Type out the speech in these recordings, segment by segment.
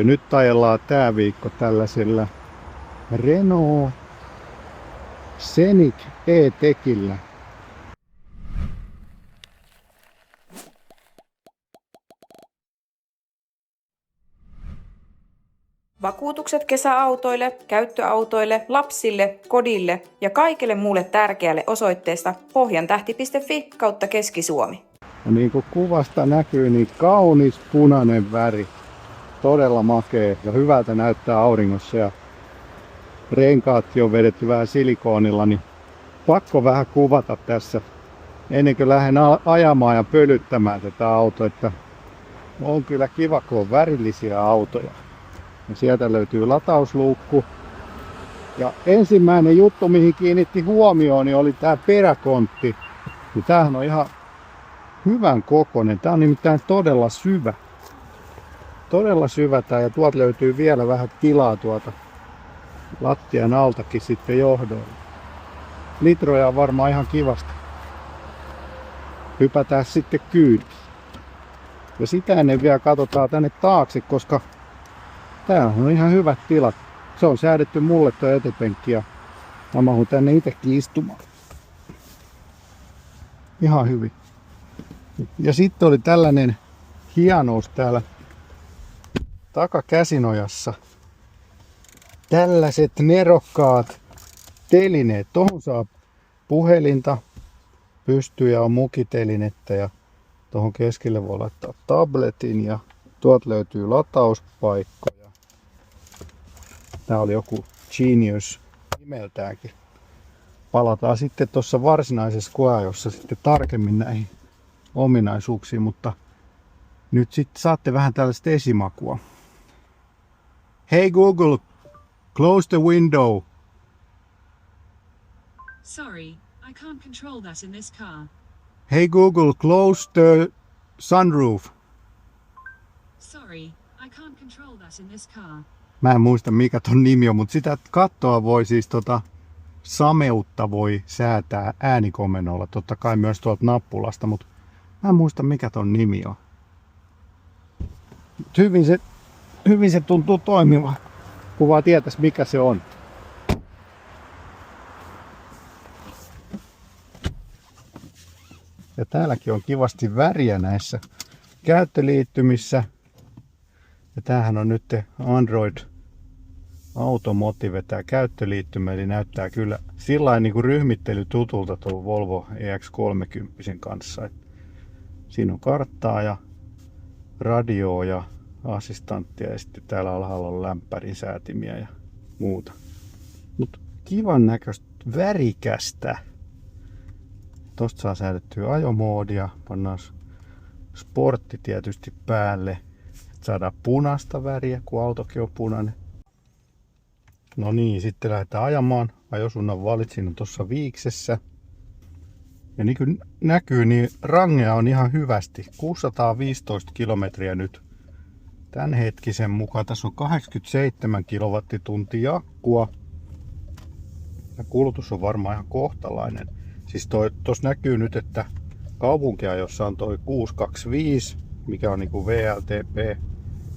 Nyt ajellaan tää viikko tällaisella Renault Scenic E-Techillä. Vakuutukset kesäautoille, käyttöautoille, lapsille, kodille ja kaikille muulle tärkeälle osoitteesta pohjantähti.fi/Keski-Suomi. Ja niin kuin kuvasta näkyy, niin kaunis punainen väri. Todella makea ja hyvältä näyttää auringossa. Ja renkaatkin on vedetty vähän silikoonilla, niin pakko vähän kuvata tässä ennen kuin lähden ajamaan ja pölyttämään tätä autoa. Että on kyllä kiva, kun on värillisiä autoja. Ja sieltä löytyy latausluukku. Ja ensimmäinen juttu, mihin kiinnitti huomioon, niin oli tää peräkontti. Ja tämähän on ihan hyvän kokoinen. Tää on nimittäin todella syvä. Todella syvä tää, ja tuolta löytyy vielä vähän tilaa tuolta lattian altakin sitten johdoilla. Litroja on varmaan ihan kivasti. Hypätään sitten kyytiin. Ja sitä ennen vielä katsotaan tänne taakse, koska tää on ihan hyvät tilat. Se on säädetty mulle tuo etupenkki ja mä mahun tänne itekin istumaan. Ihan hyvin. Ja sitten oli tällainen hienous täällä takakäsinojassa. Tällaiset nerokkaat telineet. Tohon saa puhelinta pystyy ja on mukitelinettä ja tohon keskelle voi laittaa tabletin ja tuolta löytyy latauspaikkoja. Tää oli joku Genius nimeltäänkin. Palataan sitten tuossa varsinaisessa koeajossa sitten tarkemmin näihin ominaisuuksiin, mutta nyt sitten saatte vähän tällaista esimakua. Hey Google, close the window. Sorry, I can't control that in this car. Hey Google, close the sunroof. Sorry, I can't control that in this car. Mä en muista mikä ton nimi on, mutta sitä kattoa voi siis sameutta voi säätää äänikomennolla. Totta kai myös tuolta nappulasta, mutta mä en muista mikä ton nimi on. Hyvin se tuntuu toimiva, kun vaan tietäis mikä se on. Ja täälläkin on kivasti väriä näissä käyttöliittymissä. Ja tämähän on nyt Android Automotive tämä käyttöliittymä, eli näyttää kyllä sillain niin kuin ryhmittely tutulta tuon Volvo EX30 kanssa. Et siinä on karttaa ja radioa ja assistanttia ja sitten täällä alhaalla on lämpärin säätimiä ja muuta. Mut kivan näköistä värikästä. Tosta saa säädettyä ajomoodia, pannaan sportti tietysti päälle. Saadaan punaista väriä, kun autokin on punainen. No niin, sitten lähdetään ajamaan. Ajosuunnan valitsin on tuossa Viiksessä. Ja niin kuin näkyy, niin rangea on ihan hyvästi. 615 kilometriä nyt tämän hetkisen mukaan. Tässä on 87 kilowattituntia akkua. Ja kulutus on varmaan ihan kohtalainen. Siis tuossa näkyy nyt, että kaupunkiajossa on toi 625, mikä on niinku VLTP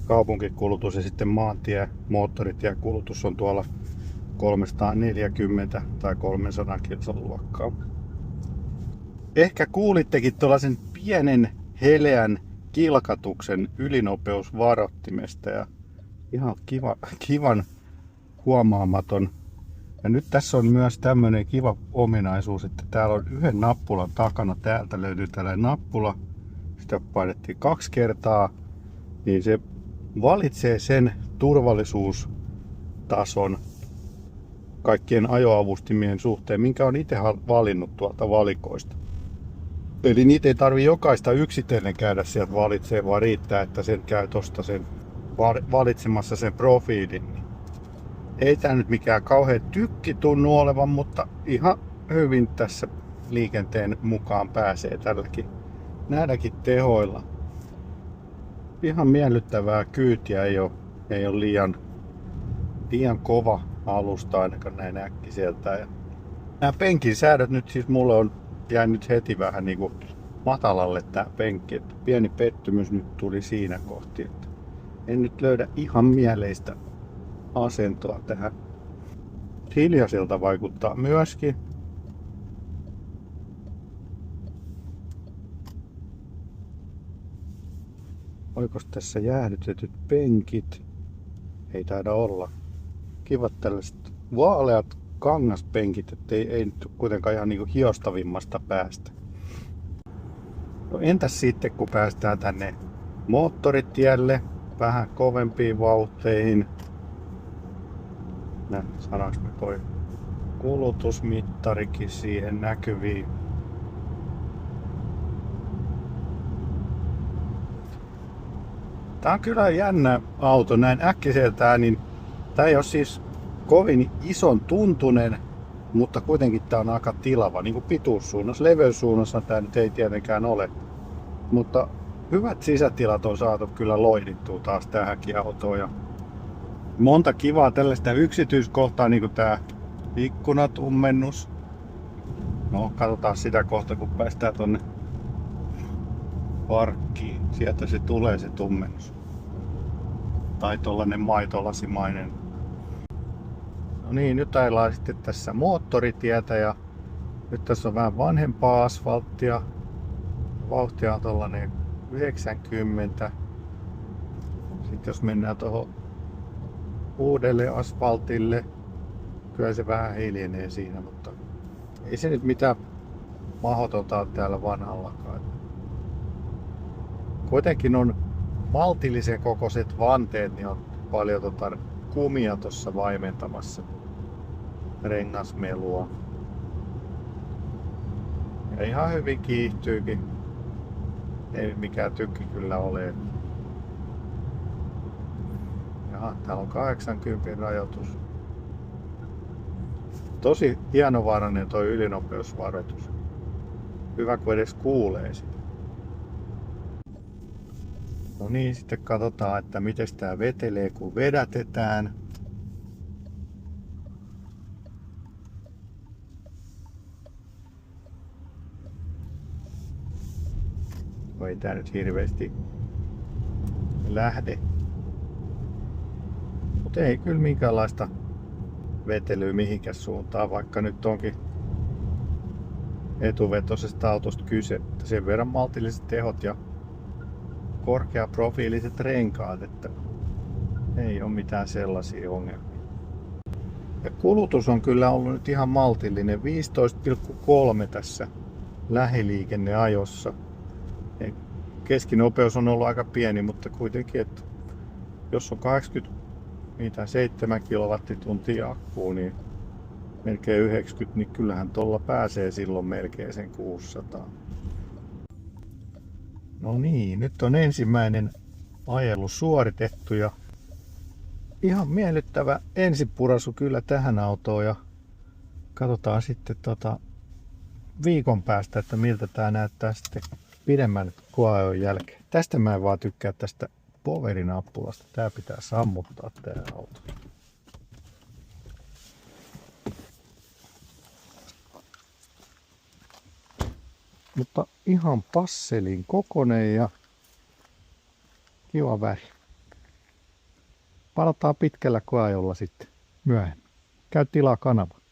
kaupunkikulutus, ja sitten maantie moottoritien kulutus on tuolla 340 tai 300 kilsan luokkaa. Ehkä kuulittekin tuollaisen pienen heleän kilkatuksen ylinopeusvarottimesta ja ihan kivan huomaamaton. Ja nyt tässä on myös tämmönen kiva ominaisuus, että täällä on yhden nappulan takana, täältä löytyy tällainen nappula. Sitä painettiin 2 kertaa, niin se valitsee sen turvallisuustason kaikkien ajoavustimien suhteen, minkä on itse valinnut tuolta valikoista. Eli niitä ei tarvi jokaista yksitellen käydä sieltä valitsee, vaan riittää, että sen käy tosta sen valitsemassa sen profiilin. Ei tää nyt mikään kauhean tykki tunnu olevan, mutta ihan hyvin tässä liikenteen mukaan pääsee näilläkin tehoilla. Ihan miellyttävää kyytiä, ei ole liian kova alusta ainakaan näin äkkiseltä. Ja nämä penkin säädöt nyt siis mulle on jäänyt heti vähän niinku matalalle tää penkki. Että pieni pettymys nyt tuli siinä kohti. Että En nyt löydä ihan mieleistä asentoa tähän. Hiljaiselta vaikuttaa myöskin. Oikos tässä jäähdytetyt penkit? Ei taida olla. Kivat tällaiset vaaleat kangaspenkit, ettei ei nyt kuitenkaan ihan niinku hiostavimmasta päästä. No entäs sitten kun päästään tänne moottoritielle vähän kovempiin vauhteihin? Saadaanko me toi kulutusmittarikin siihen näkyviin? Tää on kyllä jännä auto näin äkkiseltään, niin tää ei ole siis kovin ison tuntunen, mutta kuitenkin tää on aika tilava, niin kuin pituussuunnassa. Leveyssuunnassa tää nyt ei tietenkään ole, mutta hyvät sisätilat on saatu kyllä loihdittua taas tähänkin autoon. Ja monta kivaa tällaista yksityiskohtaa, niin kuin tää ikkunatummennus. No, katsotaan sitä kohta, kun päästään tonne parkkiin. Sieltä se tulee se tummennus. Tai tollanen maitolasimainen. No niin, nyt ajellaan sitten tässä moottoritietä ja nyt tässä on vähän vanhempaa asfalttia. Vauhtia on tollanen 90. Sitten jos mennään tuohon uudelle asfaltille, kyllä se vähän hiljenee siinä, mutta ei se nyt mitään mahdotonta ole täällä vanhallakaan. Kuitenkin on maltillisen kokoiset vanteet, niin on paljon kumia tuossa vaimentamassa rengasmelua. Ja ihan hyvin kiihtyykin. Ei mikään tykki kyllä ole. Jaha, täällä on 80 rajoitus. Tosi hienovarainen toi ylinopeusvaroitus. Hyvä kun edes kuulee sitä. No niin, sitten katsotaan, että miten tää vetelee kun vedätetään. Ei tää nyt hirveästi lähde. Mutta ei kyllä minkäänlaista vetelyä mihinkään suuntaan, vaikka nyt onkin etuvetoisesta autosta kyse. Sen verran maltilliset tehot ja korkeaprofiiliset renkaat, että ei ole mitään sellaisia ongelmia. Ja kulutus on kyllä ollut nyt ihan maltillinen, 15,3 tässä lähiliikenneajossa. Keskinopeus on ollut aika pieni, mutta kuitenkin, että jos on 87 kilowattituntia akkuu, niin melkein 90, niin kyllähän tuolla pääsee silloin melkein sen 600. No niin, nyt on ensimmäinen ajelu suoritettu ja ihan miellyttävä ensipurasu kyllä tähän autoon ja katsotaan sitten viikon päästä, että miltä tää näyttää sitten pidemmän koeajon jälkeen. Tästä mä en vaan tykkää tästä powerinappulasta. Tää pitää sammuttaa tää auto. Mutta ihan passelin kokoinen ja kiva väri. Palataan pitkällä koeajolla sitten myöhemmin. Käy tilaa kanava.